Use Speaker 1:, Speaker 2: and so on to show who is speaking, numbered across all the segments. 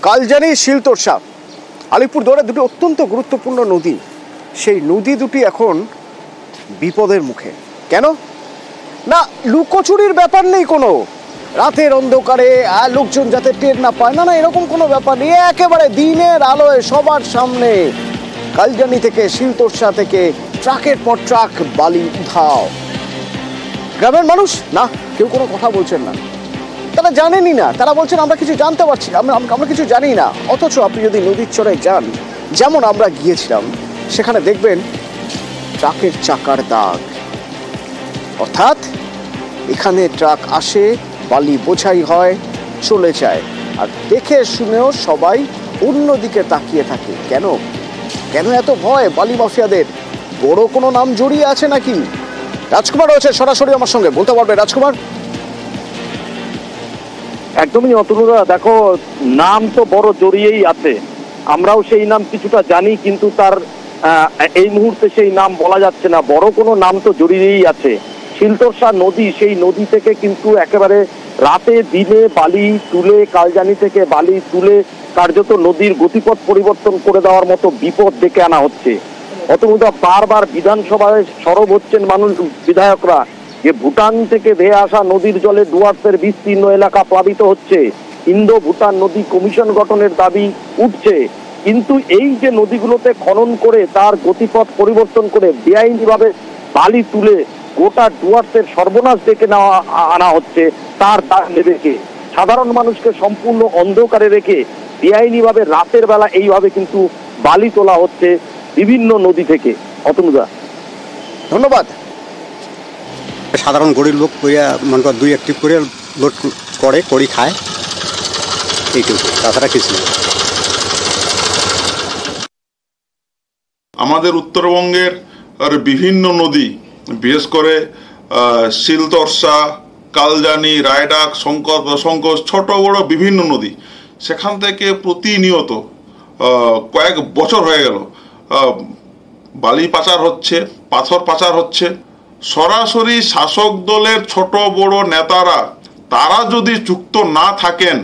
Speaker 1: কালজানি, শিলতোরসা, আলিপুরদুয়ারে দুটি অত্যন্ত গুরুত্বপূর্ণ নদী। সেই নদী দুটি এখন বিপদের মুখে। কেন না, লুকোচুরির ব্যাপার নেই কোনো, রাতের অন্ধকারে লোকজন যাতে টের না পায়, না না এরকম কোনো ব্যাপার নেই। একেবারে দিনের আলোয় সবার সামনে কালজানি থেকে, শিলতোরসা থেকে ট্রাকের পর ট্রাক বালি উঠাও। গ্রামের মানুষ না, কেউ কোনো কথা বলছেন না, তারা জানেনই না। তারা বলছেন আমরা কিছু জানতে পারছি, আমরা কিছু জানি না। অথচ আপনি যদি নদীর চড়ায় যান, যেমন আমরা গিয়েছিলাম, সেখানে দেখবেন ট্রাকের চাকার দাগ। অর্থাৎ এখানে ট্রাক আসে, বালি বোঝাই হয়, চলে যায়, আর দেখে শুনেও সবাই অন্যদিকে তাকিয়ে থাকে। কেন কেন এত ভয় বালি মাফিয়াদের? বড় কোনো নাম জড়িয়ে আছে নাকি? রাজকুমার রয়েছে সরাসরি আমার সঙ্গে, বলতে পারবে রাজকুমার?
Speaker 2: একদমই অতনুরা, দেখো নাম তো বড় জড়িয়েই আছে, আমরাও সেই নাম কিছুটা জানি, কিন্তু তার এই মুহূর্তে সেই নাম বলা যাচ্ছে না। বড় কোনো নাম তো জড়িয়েই আছে। শিলতোরসা নদী, সেই নদী থেকে কিন্তু একেবারে রাতে দিনে বালি তুলে, কালজানি থেকে বালি তুলে কার্যত নদীর গতিপথ পরিবর্তন করে দেওয়ার মতো বিপদ ডেকে আনা হচ্ছে। অতনুরা, বারবার বিধানসভায় সরব হচ্ছেন মানুষ, বিধায়করা, যে ভুটান থেকে ধেয়ে আসা নদীর জলে ডুয়ার্সের বিস্তীর্ণ এলাকা প্লাবিত হচ্ছে, ইন্দো ভুটান নদী কমিশন গঠনের দাবি উঠছে। কিন্তু এই যে নদীগুলোতে খনন করে তার গতিপথ পরিবর্তন করে বেআইনিভাবে বালি তুলে গোটা ডুয়ার্সের সর্বনাশ ডেকে আনা হচ্ছে, তার দাগ নেবে কে? সাধারণ মানুষকে সম্পূর্ণ অন্ধকারে রেখে বেআইনিভাবে রাতের বেলা এইভাবে কিন্তু বালি তোলা হচ্ছে বিভিন্ন নদী থেকে। অতনুদা,
Speaker 1: ধন্যবাদ।
Speaker 3: সাধারণ গরিব লোক করিয়া মনে কর 2-1 করে লোড করে করি খায়, এইটুকু, তাছাড়া কিছু না।
Speaker 4: আমাদের উত্তরবঙ্গের বিভিন্ন নদী, বিশেষ করে শিলতোরসা, কালজানি, রায়ডাক, শঙ্কর, ছোট বড় বিভিন্ন নদী, সেখান থেকে প্রতিনিয়ত কয়েক বছর হয়ে গেল বালি পাচার হচ্ছে, পাথর পাচার হচ্ছে। সরাসরি শাসক দলের ছোট বড় নেতারা, তারা যদি যুক্ত না থাকেন,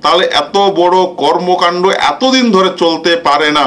Speaker 4: তাহলে এত বড় কর্মকাণ্ড এতদিন ধরে চলতে পারে না।